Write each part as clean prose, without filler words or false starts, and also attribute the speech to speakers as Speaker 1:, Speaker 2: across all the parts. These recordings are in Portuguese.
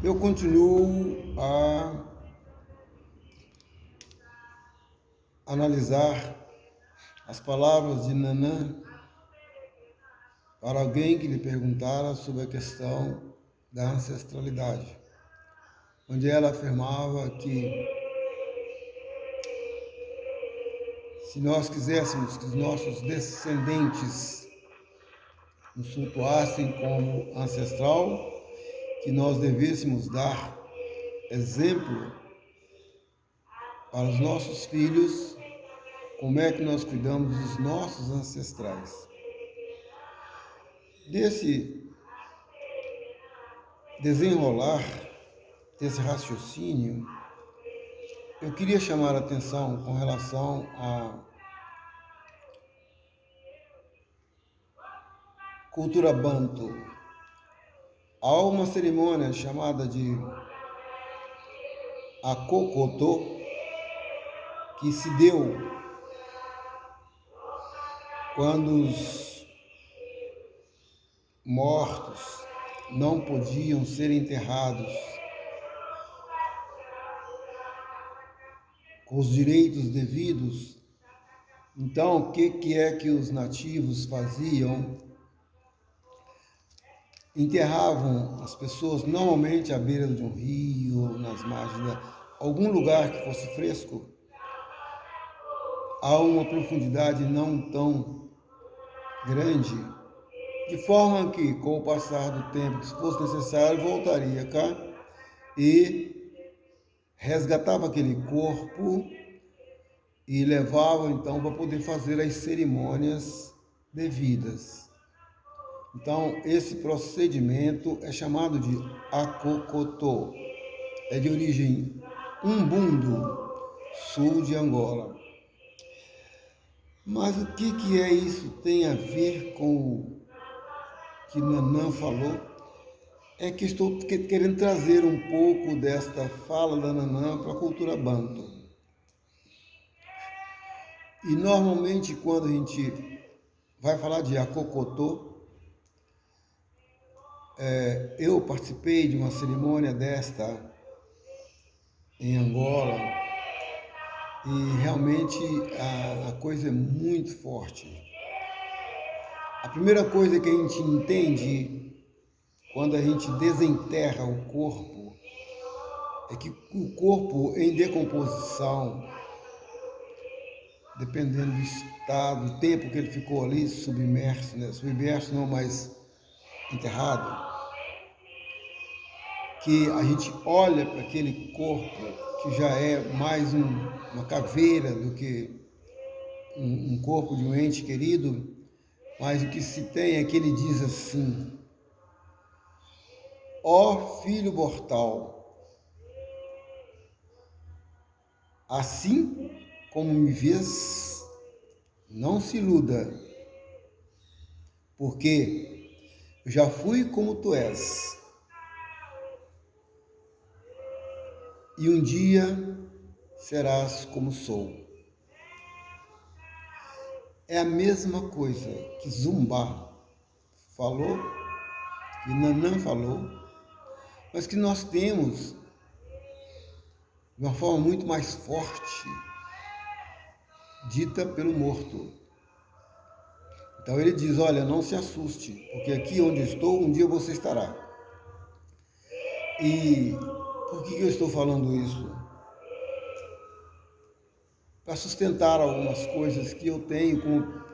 Speaker 1: Eu continuo a analisar as palavras de Nanã para alguém que lhe perguntara sobre a questão da ancestralidade, onde ela afirmava que se nós quiséssemos que os nossos descendentes nos cultuassem como ancestral, que nós devêssemos dar exemplo para os nossos filhos, como é que nós cuidamos dos nossos ancestrais. Desse desenrolar, desse raciocínio, eu queria chamar a atenção com relação à cultura banto. Há uma cerimônia chamada de Akokotó, que se deu quando os mortos não podiam ser enterrados com os direitos devidos. Então, o que é que os nativos faziam? Enterravam as pessoas normalmente à beira de um rio, nas margens de algum lugar que fosse fresco, a uma profundidade não tão grande, de forma que, com o passar do tempo, se fosse necessário, voltaria cá e resgatava aquele corpo e levava então para poder fazer as cerimônias devidas. Então, esse procedimento é chamado de Akokotó, é de origem Umbundo, sul de Angola. Mas o que é isso? Tem a ver com o que Nanã falou? É que estou querendo trazer um pouco desta fala da Nanã para a cultura banto. E normalmente quando a gente vai falar de Akokotó, eu participei de uma cerimônia desta em Angola e realmente a coisa é muito forte. A primeira coisa que a gente entende quando a gente desenterra o corpo é que o corpo em decomposição, dependendo do estado, do tempo que ele ficou ali submerso, né? Submerso não, mas enterrado, que a gente olha para aquele corpo que já é mais uma caveira do que um corpo de um ente querido, mas o que se tem é que ele diz assim: ó filho mortal, assim como me vês, não se iluda, porque eu já fui como tu és. E um dia serás como sou. É a mesma coisa que Zumba falou, que Nanã falou, mas que nós temos de uma forma muito mais forte, dita pelo morto. Então ele diz: olha, não se assuste, porque aqui onde estou, um dia você estará. E por que eu estou falando isso? Para sustentar algumas coisas que eu tenho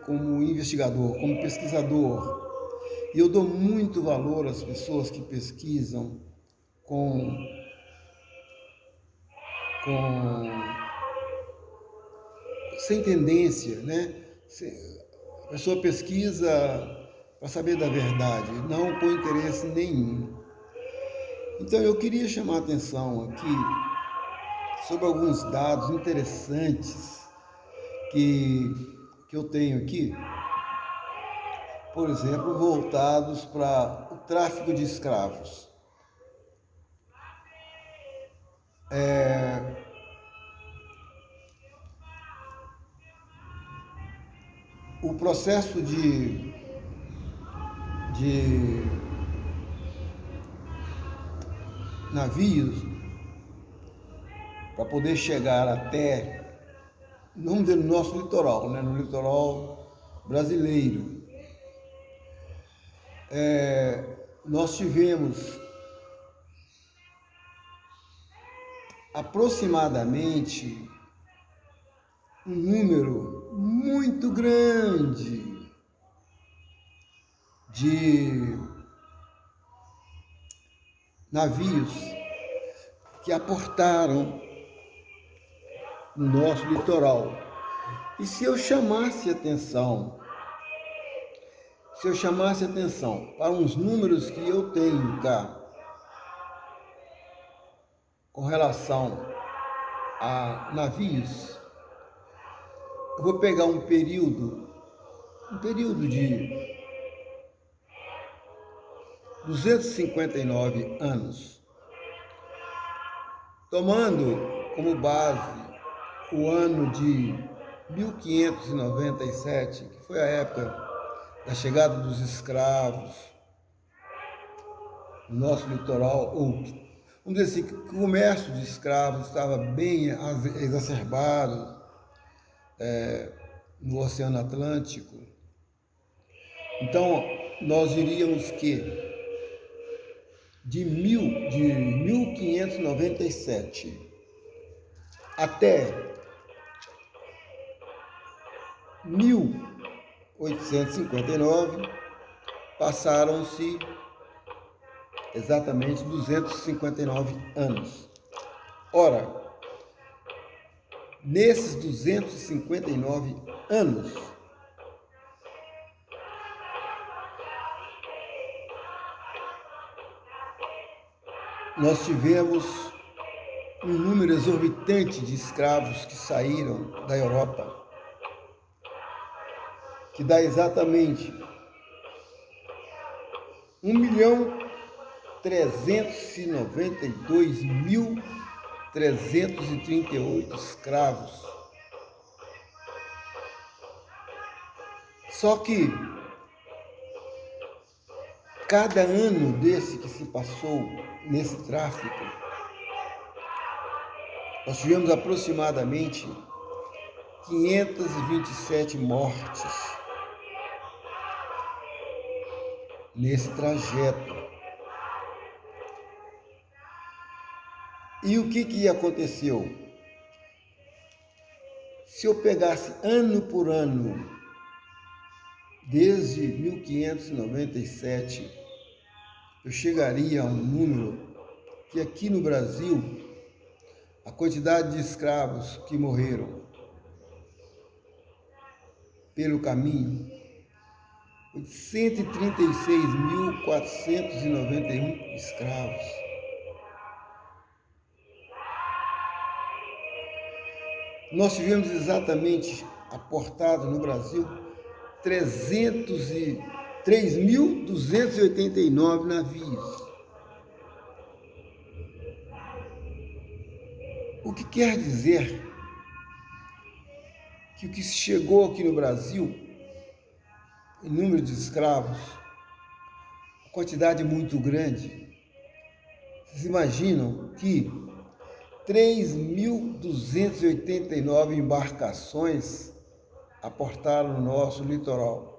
Speaker 1: como investigador, como pesquisador. E eu dou muito valor às pessoas que pesquisam sem tendência, né? A pessoa pesquisa para saber da verdade, não com interesse nenhum. Então eu queria chamar a atenção aqui sobre alguns dados interessantes que eu tenho aqui, por exemplo, voltados para o tráfico de escravos. O processo de navios para poder chegar até, vamos dizer, no nosso litoral, né? No litoral brasileiro. Nós tivemos aproximadamente um número muito grande de navios que aportaram no nosso litoral. E se eu chamasse atenção para uns números que eu tenho cá com relação a navios, eu vou pegar um período de 259 anos, tomando como base o ano de 1597, que foi a época da chegada dos escravos no nosso litoral, ou vamos dizer assim, que o comércio de escravos estava bem exacerbado no Oceano Atlântico. Então, nós diríamos que de 1597 até 1859, passaram-se exatamente 259 anos. Ora, nesses 259 anos, nós tivemos um número exorbitante de escravos que saíram da Europa, que dá exatamente 1.392.338 escravos. Só que cada ano desse que se passou nesse tráfico, nós tivemos aproximadamente 527 mortes nesse trajeto. E o que aconteceu? Se eu pegasse ano por ano, desde 1597, eu chegaria a um número que aqui no Brasil, a quantidade de escravos que morreram pelo caminho foi de 136.491 escravos. Nós tivemos exatamente aportado no Brasil 3.289 navios. O que quer dizer que o que chegou aqui no Brasil, em número de escravos, quantidade muito grande. Vocês imaginam que 3.289 embarcações aportaram no nosso litoral.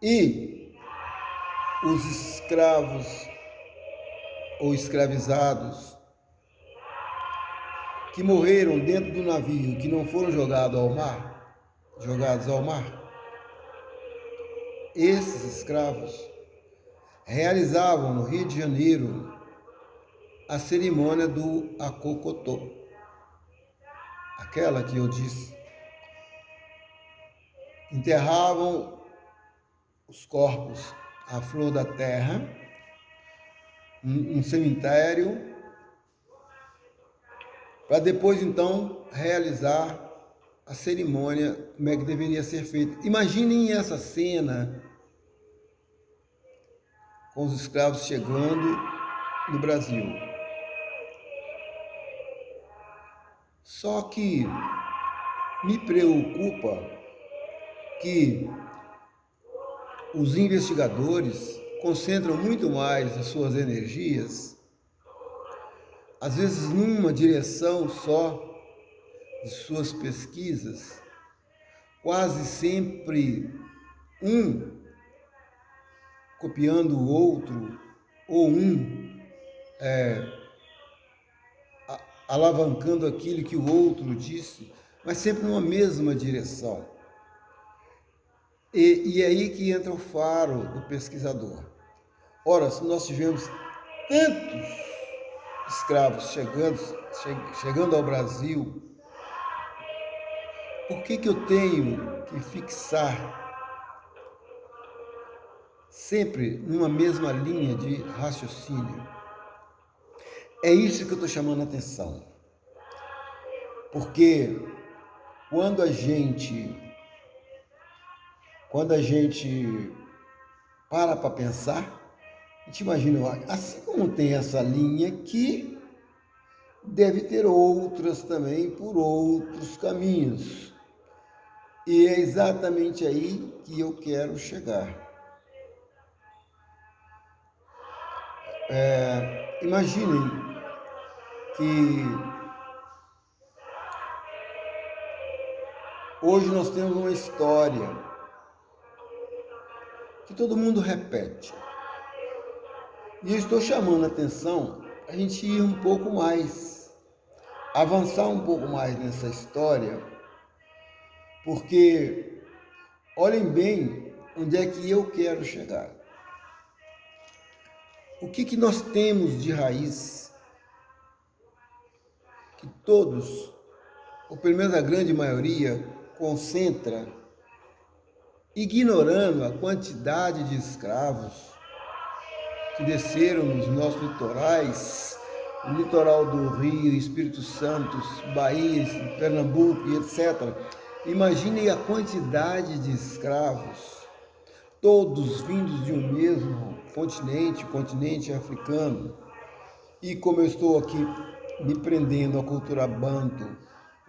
Speaker 1: E os escravos ou escravizados que morreram dentro do navio, que não foram jogados ao mar, esses escravos realizavam no Rio de Janeiro a cerimônia do Acocotô, aquela que eu disse. Enterravam os corpos à flor da terra, um cemitério, para depois então realizar a cerimônia, como é que deveria ser feita. Imaginem essa cena com os escravos chegando no Brasil. Só que me preocupa que os investigadores concentram muito mais as suas energias, às vezes numa direção só de suas pesquisas, quase sempre um copiando o outro, ou alavancando aquilo que o outro disse, mas sempre numa mesma direção. E é aí que entra o faro do pesquisador. Ora, se nós tivemos tantos escravos chegando ao Brasil, por que eu tenho que fixar sempre numa mesma linha de raciocínio? É isso que eu estou chamando a atenção. Porque quando a gente para pensar, a gente imagina, assim como tem essa linha aqui, deve ter outras também por outros caminhos. E é exatamente aí que eu quero chegar. Imaginem que hoje nós temos uma história que todo mundo repete. E eu estou chamando a atenção a gente ir um pouco mais, avançar um pouco mais nessa história, porque olhem bem onde é que eu quero chegar. O que nós temos de raiz que todos, ou pelo menos a grande maioria, concentra, ignorando a quantidade de escravos que desceram nos nossos litorais, o litoral do Rio, Espírito Santo, Bahia, Pernambuco e etc. Imaginem a quantidade de escravos, todos vindos de um mesmo continente, o continente africano. E como eu estou aqui me prendendo à cultura banto,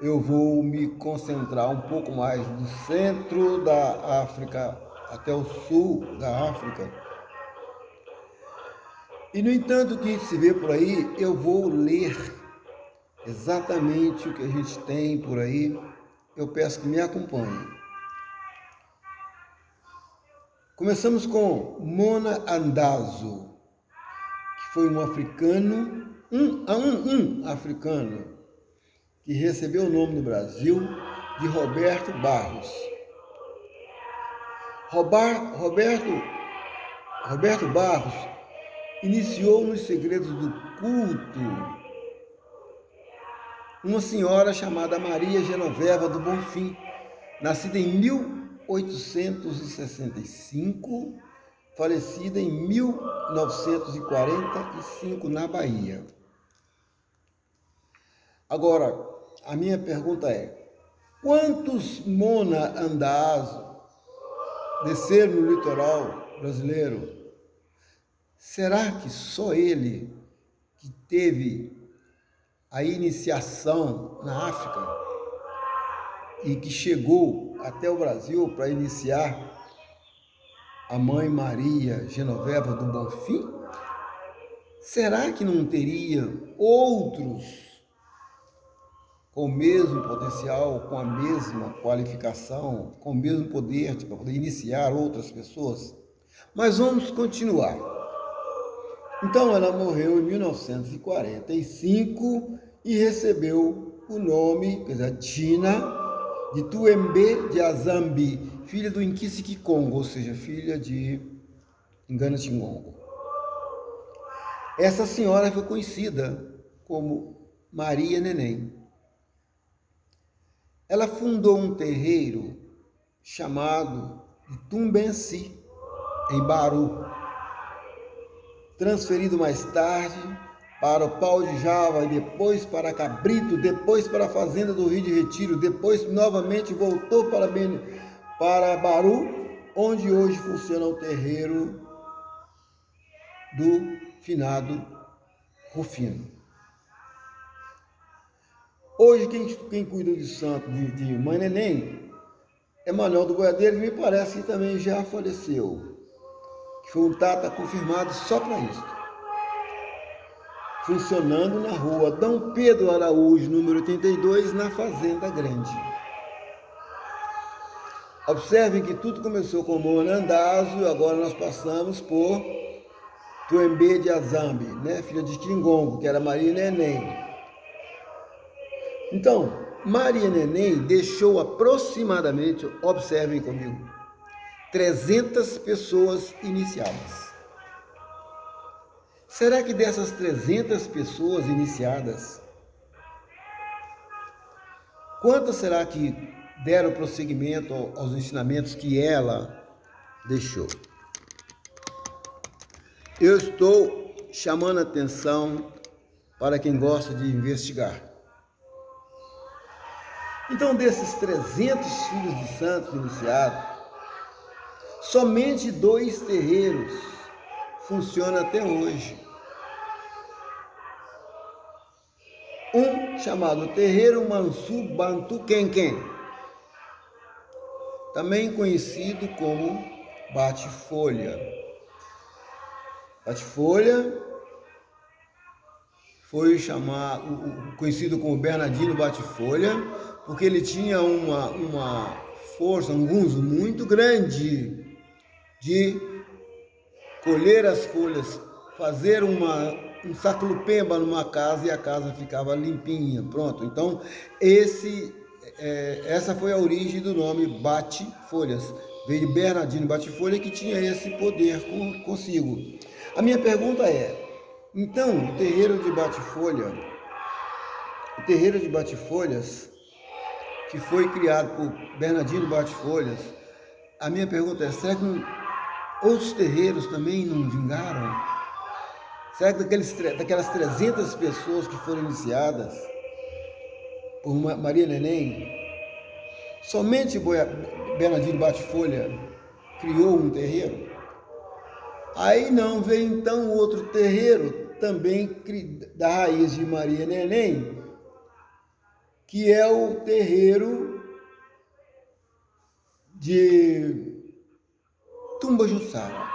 Speaker 1: eu vou me concentrar um pouco mais do centro da África até o sul da África. E, no entanto, o que se vê por aí, eu vou ler exatamente o que a gente tem por aí. Eu peço que me acompanhem. Começamos com Mona Andazo, que foi um africano, um africano, que recebeu o nome no Brasil de Roberto Barros. Roberto Barros iniciou nos segredos do culto uma senhora chamada Maria Genoveva do Bonfim, nascida em 1865, falecida em 1945 na Bahia. Agora, a minha pergunta é: quantos Mona Andazo desceram no litoral brasileiro? Será que só ele que teve a iniciação na África e que chegou até o Brasil para iniciar a mãe Maria Genoveva do Bonfim? Será que não teria outros com o mesmo potencial, com a mesma qualificação, com o mesmo poder para poder iniciar outras pessoas? Mas vamos continuar. Então ela morreu em 1945 e recebeu o nome, quer dizer, Tina, de Tuembe de Azambi, filha do Nkissikikongo, ou seja, filha de Ngana-Chingongo. Essa senhora foi conhecida como Maria Neném. Ela fundou um terreiro chamado de Tumbensi, em Baru, transferido mais tarde para o Pau de Java, e depois para Cabrito, depois para a Fazenda do Rio de Retiro, depois novamente voltou para Baru, onde hoje funciona o terreiro do finado Rufino. Hoje quem cuida de santo de Mãe Neném é Manuel do Boiadeiro, que me parece que também já faleceu. Foi um Tata confirmado só para isso. Funcionando na rua Dom Pedro Araújo, número 82, na Fazenda Grande. Observem que tudo começou com Mona Andazo e agora nós passamos por Tuembe de Azambi, né? Filha de Tingongo, que era Maria Neném. Então, Maria Neném deixou aproximadamente, observem comigo, 300 pessoas iniciadas. Será que dessas 300 pessoas iniciadas, quantas será que deram prosseguimento aos ensinamentos que ela deixou? Eu estou chamando a atenção para quem gosta de investigar. Então, desses 300 filhos de santos iniciados, somente 2 terreiros funcionam até hoje. Um chamado Terreiro Mansu Bantu Kenken, também conhecido como Bate-Folha. Bate-Folha foi conhecido como Bernardino Bate-Folha, porque ele tinha uma força, um gunzo muito grande de colher as folhas, fazer um saclupemba numa casa e a casa ficava limpinha, pronto. Então, essa foi a origem do nome Bate-Folhas. Veio de Bernardino Bate-Folha, que tinha esse poder consigo. A minha pergunta é, então, o terreiro de Bate-Folhas, que foi criado por Bernardino Bate-Folhas, a minha pergunta é, será que outros terreiros também não vingaram? Será que daquelas 300 pessoas que foram iniciadas por Maria Neném, somente Bernardino Bate-Folha criou um terreiro? Aí não veio então outro terreiro, também da raiz de Maria Neném, que é o terreiro de Tumbajussara.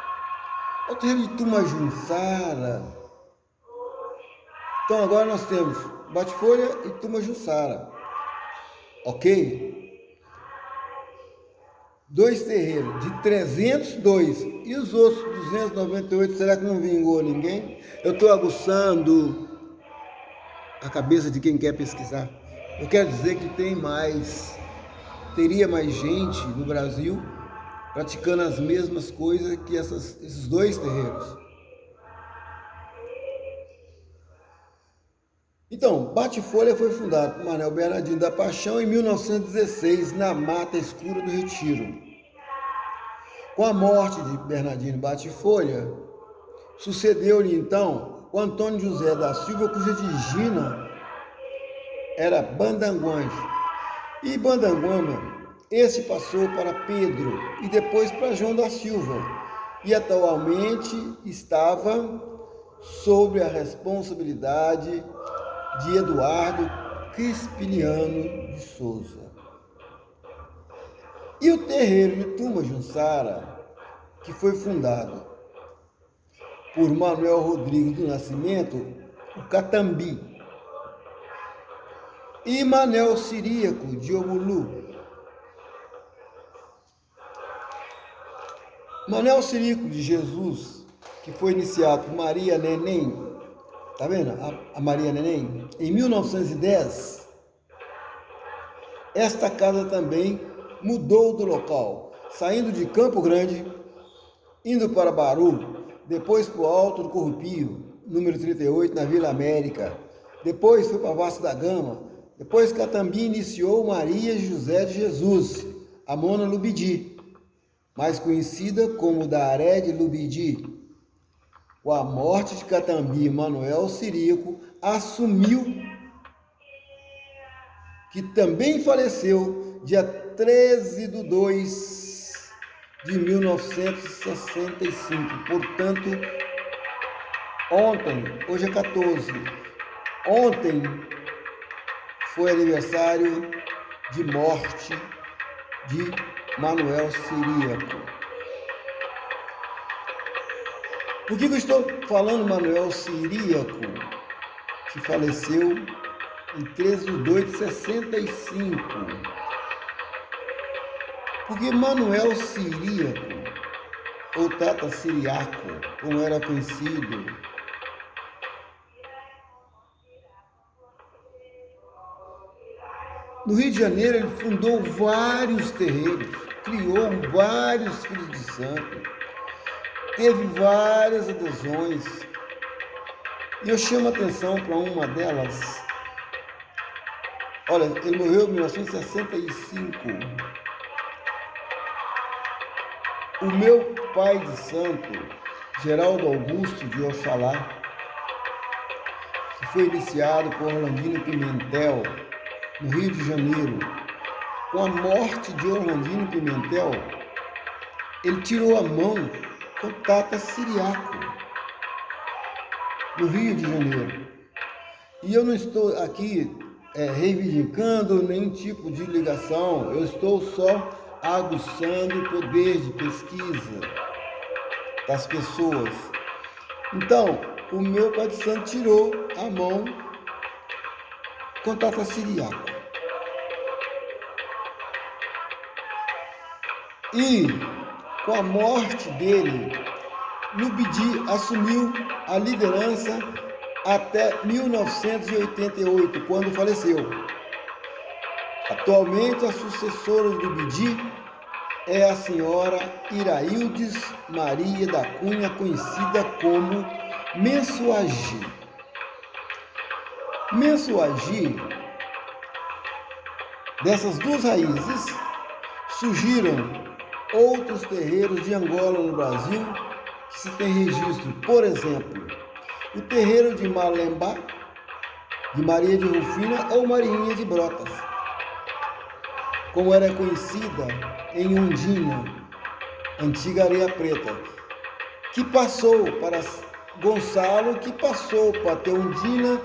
Speaker 1: O terreiro de Tumbajussara. Então agora nós temos Bate-Folha e Tumbajussara. Ok? 2 terreiros, de 302. E os outros 298, será que não vingou ninguém? Eu estou aguçando a cabeça de quem quer pesquisar. Eu quero dizer que teria mais gente no Brasil praticando as mesmas coisas que esses 2 terreiros. Então, Bate-Folha foi fundado por Manuel Bernardino da Paixão em 1916, na Mata Escura do Retiro. Com a morte de Bernardino Bate-Folha, sucedeu-lhe então o Antônio José da Silva, cuja digina era Bandanguãs. E Bandanguama, esse passou para Pedro e depois para João da Silva, e atualmente estava sob a responsabilidade de Eduardo Crispiniano de Souza. E o terreiro de Tumbajussara, que foi fundado por Manuel Rodrigues do Nascimento, o Catambi, e Manel Ciríaco de Omulu. Manel Ciríaco de Jesus, que foi iniciado por Maria Neném, tá vendo? A Maria Neném, em 1910, esta casa também mudou do local, saindo de Campo Grande, indo para Baru, depois para o Alto do Corrupio, número 38, na Vila América, depois foi para Vasco da Gama, depois Catambi iniciou Maria José de Jesus, a Mona Lubidi, mais conhecida como Daré de Lubidi. Com a morte de Catambi, Manuel Ciríaco assumiu, que também faleceu dia 13/2/1965. Portanto, ontem, hoje é 14, ontem foi aniversário de morte de Manuel Ciríaco. Por que eu estou falando Manuel Ciríaco, que faleceu em 13/2/65? Porque Manuel Ciríaco, ou Tata Ciriaco, como era conhecido, no Rio de Janeiro ele fundou vários terreiros, criou vários filhos de santo, teve várias adesões. E eu chamo a atenção para uma delas. Olha, ele morreu em 1965. O meu pai de santo, Geraldo Augusto de Oxalá, que foi iniciado por Orlandino Pimentel, no Rio de Janeiro, com a morte de Orlandino Pimentel, ele tirou a mão com Tata Ciriaco, no Rio de Janeiro. E eu não estou aqui reivindicando nenhum tipo de ligação, eu estou só aguçando o poder de pesquisa das pessoas. Então, o meu pai de santo tirou a mão com Tata Ciriaco. E, com a morte dele, Lubidi assumiu a liderança até 1988, quando faleceu. Atualmente, a sucessora do Lubidi é a senhora Iraildes Maria da Cunha, conhecida como Mensuagi. Mensuagi, dessas duas raízes, surgiram outros terreiros de Angola no Brasil que se tem registro. Por exemplo, o terreiro de Malembá, de Maria de Rufina ou Marinha de Brotas, como era conhecida em Ondina, antiga Areia Preta, que passou para Gonçalo, que passou para Teondina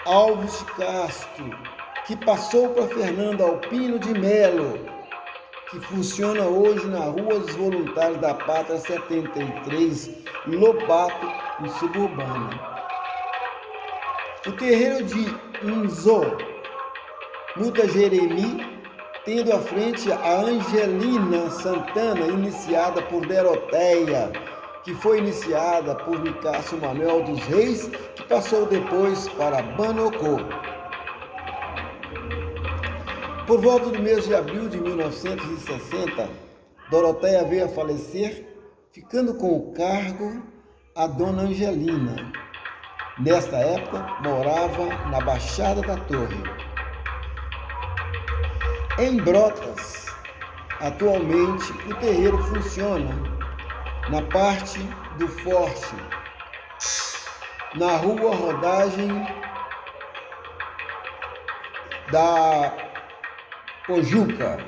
Speaker 1: Alves de Castro, que passou para Fernando Alpino de Melo, que funciona hoje na Rua dos Voluntários da Pátria 73, Lobato, no suburbano. O terreiro de Unzó, Muta Jeremi, tendo à frente a Angelina Santana, iniciada por Doroteia, que foi iniciada por Nicásio Manuel dos Reis, que passou depois para Banocô. Por volta do mês de abril de 1960, Doroteia veio a falecer, ficando com o cargo a Dona Angelina. Nesta época, morava na Baixada da Torre. Em Brotas, atualmente, o terreiro funciona na parte do Forte, na Rua Rodagem da Pojuca.